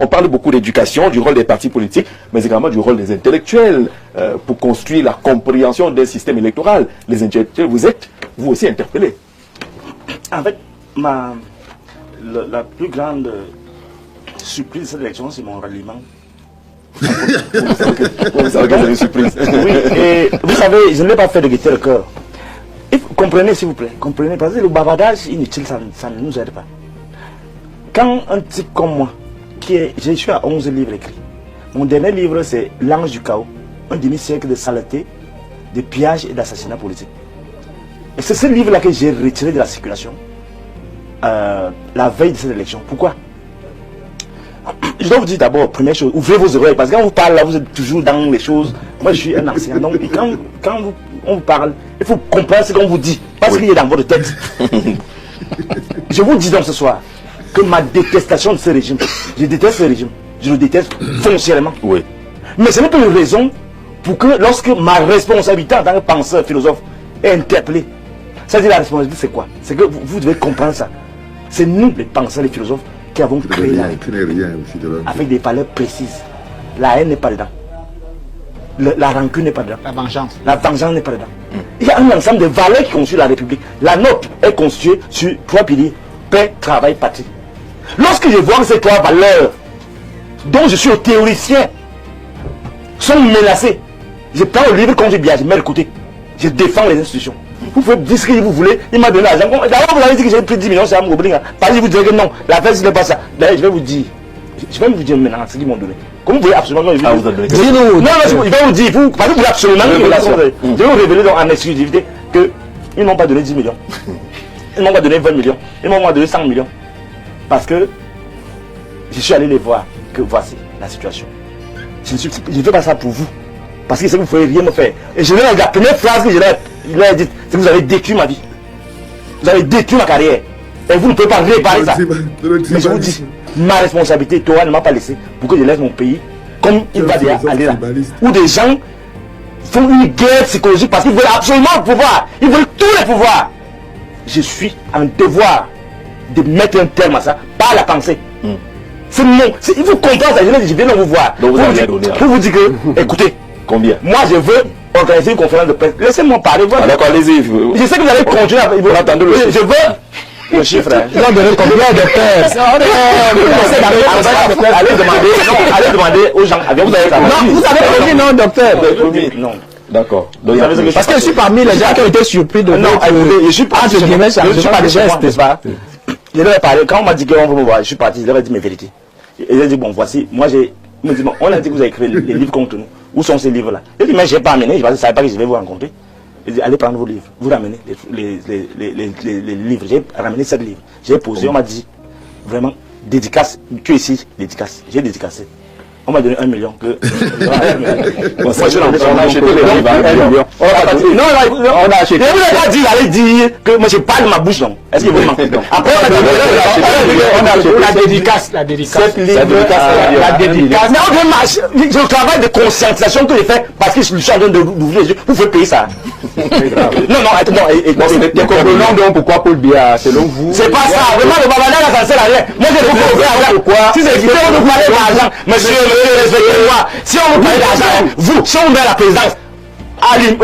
On parle beaucoup d'éducation, du rôle des partis politiques, mais également du rôle des intellectuels pour construire la compréhension d'un système électoral. Les intellectuels, vous êtes, vous aussi, interpellés. En fait, la plus grande surprise de cette élection, c'est mon ralliement. Vous savez que c'est une surprise. Oui, et vous savez, je ne l'ai pas fait de gaieté le cœur. Comprenez, s'il vous plaît, comprenez, parce que le bavardage inutile, ça ne nous aide pas. Quand un type comme moi, je suis à 11 livres écrits. Mon dernier livre, c'est L'Ange du chaos, un demi-siècle de saleté, de pillage et d'assassinat politique. Et c'est ce livre-là que j'ai retiré de la circulation la veille de cette élection. Pourquoi? Je dois vous dire d'abord, première chose, ouvrez vos oreilles, parce que quand on vous parle là, vous êtes toujours dans les choses. Moi, je suis un ancien, donc quand on vous parle, il faut comprendre ce qu'on vous dit, parce qu'il est dans votre tête. Je vous dis donc ce soir que ma détestation de ce régime, je déteste ce régime, je le déteste foncièrement. Oui. Mais ce n'est pas une raison pour que lorsque ma responsabilité en tant que penseur, philosophe, est interpellée. C'est-à-dire la responsabilité, c'est quoi? C'est que vous devez comprendre ça. C'est nous, les penseurs, les philosophes, qui avons créé la avec des valeurs précises. La haine n'est pas dedans. La rancune n'est pas dedans. La vengeance n'est pas dedans. Il y a un ensemble de valeurs qui constituent la République. La nôtre est constituée sur 3 piliers: paix, travail, patrie. Lorsque je vois que ces 3 valeurs, dont je suis le théoricien, sont menacées, je prends le livre comme je bien, je mets le côté. Je défends les institutions. Vous pouvez dire ce que vous voulez, il m'a donné l'argent. D'abord, vous avez dit que j'ai pris 10 millions, c'est un gobelin. Parce que vous direz que non, la fête, ce n'est pas ça. D'ailleurs, je vais vous dire maintenant ce qu'ils m'ont donné. Comme vous voulez absolument que je vous donne. Dis-nous. Non, il va vous dire, parce que vous voulez absolument que je vais vous révéler donc en exclusivité qu'ils ne m'ont pas donné 10 millions. Ils ne m'ont pas donné 20 millions. Ils m'ont donné 100 millions. Parce que je suis allé les voir, que voici la situation. Je ne fais pas ça pour vous. Parce que vous ne pouvez rien me faire. Et la première phrase que je leur ai dit, c'est que vous avez détruit ma vie. Vous avez détruit ma carrière. Et vous ne pouvez pas réparer ça. Mais je vous dis, ma responsabilité, Torah ne m'a pas laissé pour que je laisse mon pays comme il va déjà aller là. Où des gens font une guerre psychologique parce qu'ils veulent absolument le pouvoir. Ils veulent tous les pouvoirs. Je suis en devoir de mettre un terme à ça par la pensée. C'est mon. Il faut comprendre ça. Je viens de vous voir. Pour vous dire que, écoutez, combien? Moi, je veux organiser une conférence de presse. Laissez-moi parler. Voilà. D'accord, allez-y. Je sais que vous allez continuer à... Je veux le chiffre. Ils ont donné combien de presse? Allez demander aux gens. Vous avez promis, non, docteur? Non. D'accord. Parce que je suis parmi les gens qui ont été surpris de non, je suis pas des gestes, n'est-ce pas? Je leur ai parlé. Quand on m'a dit qu'on veut me voir, je suis parti. Je leur ai dit mes vérités. Et j'ai dit, bon, voici. Moi, on a dit que vous avez écrit les livres contre nous. Où sont ces livres-là? J'ai dit, mais je n'ai pas amené. Je ne savais pas que je vais vous rencontrer. J'ai dit, allez prendre vos livres. Vous ramenez les livres. J'ai ramené 7 livres. J'ai posé. On m'a dit, vraiment, dédicace. Tu es ici, dédicace. J'ai dédicacé. On m'a donné 1 million. Moi, je l'ai acheté les livres à 1 million. Non, on a acheté. Vous n'avez pas dit, allez dire que moi, je parle de ma bouche, non? Est-ce que vous m'entendez? Après, on a acheté la dédicace. La dédicace. La dédicace. Mais je travaille de conscientisation que j'ai fait parce que je suis en train d'ouvrir les yeux. Vous pouvez payer ça. Non. Nous comprenons donc pourquoi Paul Biya, selon vous. C'est pas ça. Vraiment, le babadage, ça sert à rien. Moi, je vous comprends pourquoi. Si c'est évident, on nous parle d'argent. Monsieur, respectez-moi. Si on vous parle d'argent, vous, si on met la présidence, attendez,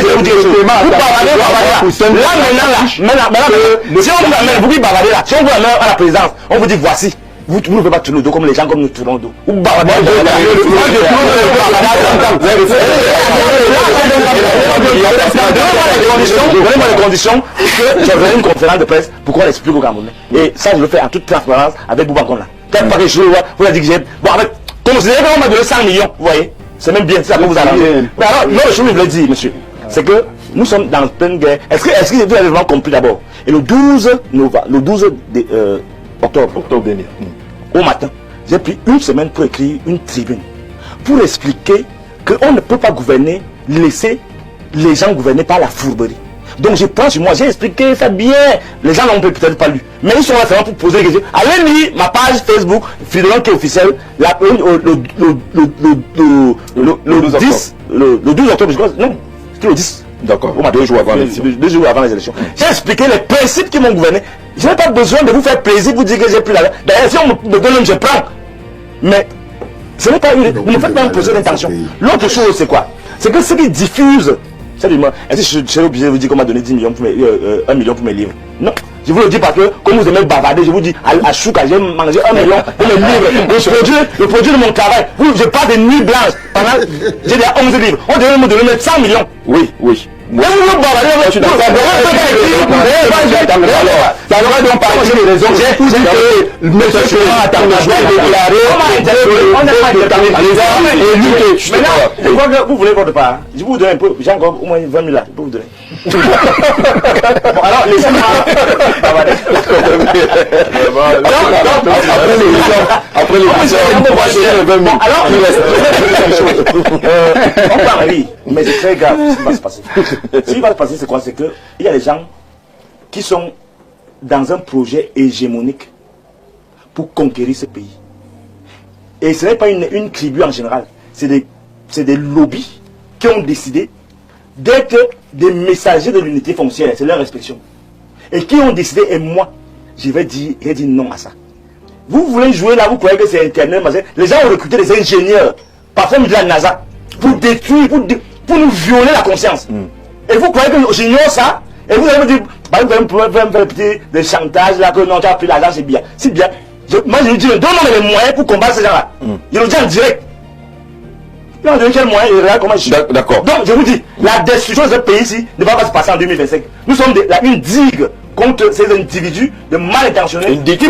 je vais vous dire, vous bavarez là. Maintenant, si on vous amène, vous dites bavarez là. Si on vous amène à la présidence, on vous dit voici. Vous ne pouvez pas tourner le dos comme les gens comme nous tournons le dos. Vous bavarez. Donnez-moi les conditions que j'ai fait une conférence de presse pour qu'on explique aux Camerounais. Et ça, je le fais en toute transparence avec Bouba Konla. Peut-être pas que je vous l'avez dit que j'ai. Bon, avec. Considérez qu'on m'a donné 100 millions, vous voyez. C'est même bien, c'est ça que vous allez. Mais alors, non, je vous le dis, monsieur. C'est que nous sommes dans pleine guerre. Est-ce que vous avez vraiment compris d'abord? Et le 12 octobre dernier, au matin, j'ai pris une semaine pour écrire une tribune. Pour expliquer qu'on ne peut pas gouverner, laisser les gens gouverner par la fourberie. Donc je prends sur moi, j'ai expliqué ça bien. Les gens n'ont peut-être pas lu. Mais ils sont là seulement pour poser des questions. Allez lire ma page Facebook, Fridolin qui est officielle, le 12 octobre, je crois. Non, c'était le 10. D'accord. 2 jours avant les élections. J'ai expliqué les principes qui m'ont gouverné. Je n'ai pas besoin de vous faire plaisir pour dire que j'ai pris l'argent. D'ailleurs, si on me donne, je prends. Mais ce n'est pas une. Ne me faites pas une position d'intention. L'autre chose, c'est quoi? C'est que ceux qui diffusent. Est-ce que je suis obligé de vous dire qu'on m'a donné 10 millions pour 1 million pour mes livres? Non. Je vous le dis parce que, comme vous aimez bavarder, je vous dis, à Chouka, j'ai mangé 1 million pour mes livres. Le produit de mon travail. Je parle de nuit blanche. J'ai déjà 11 livres. On devrait me donner 100 millions. Oui, oui. Mais vous me bavardez, je suis d'accord. Alors, donc, par contre, j'ai des raisons. J'ai dit que monsieur Chouka a déclaré. On n'a pas déclaré. Maintenant, je crois que vous voulez votre part. Je vous donne un peu. J'ai encore au moins 20 000 là. Je peux vous donner. Bon, alors, laissez-moi. Après les alors, on parle, oui, mais c'est très grave ce qui va se passer. Ce qui va se passer, c'est quoi? C'est qu'il y a des gens qui sont dans un projet hégémonique pour conquérir ce pays. Et ce n'est pas une tribu en général, c'est des lobbies qui ont décidé d'être des messagers de l'unité foncière, c'est leur expression. Et qui ont décidé, et moi, j'ai dit non à ça. Vous voulez jouer là, vous croyez que c'est Internet, les gens ont recruté des ingénieurs, parfois de la NASA, pour détruire, pour nous violer la conscience. Et vous croyez que j'ignore ça? Et vous allez me dire, bah, vous pouvez me faire des chantages là, que non, tu as pris l'argent, c'est bien. C'est bien. Moi, je lui dis, donne-moi les moyens pour combattre ces gens-là. Je le dis en direct. Non, de quel moyen il regarde comment je suis. D'accord. Donc, je vous dis, la destruction de ce pays-ci ne va pas se passer en 2025. Nous sommes une digue contre ces individus de mal intentionnés qui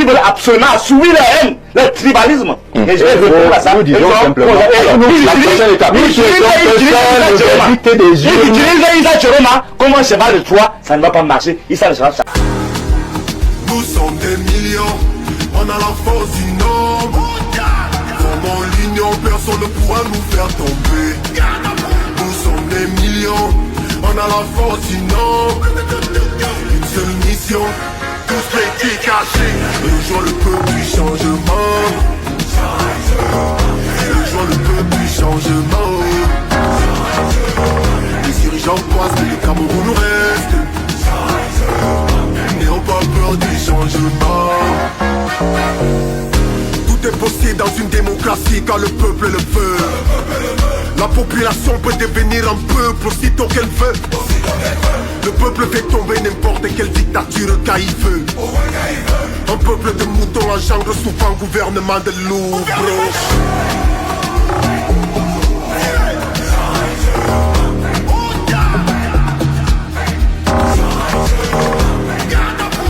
veulent absolument assouvir leur haine, leur tribalisme. Et je vais répondre à ça. Nous disons simplement. La prochaine étape. Nous utilisent Isa Choroma comme un cheval de Troie, ça ne va pas marcher. Isa ne sera pas. Nous sommes des millions, on a la force du nombre. Formons l'union, personne ne pourra nous faire tomber. Nous sommes des millions, on a la force du nombre. Une seule mission, tous les pieds cachés. Rejoins le peuple du changement. Rejoins le peuple du changement. Les dirigeants passent, mais le Cameroun nous reste. N'ayons pas peur du changement. Tout est possible dans une démocratie quand le peuple le veut. La population peut devenir un peuple aussitôt qu'elle veut. Le peuple fait tomber n'importe quelle dictature quand il veut. Un peuple de moutons engendre souvent gouvernement de loups, bro.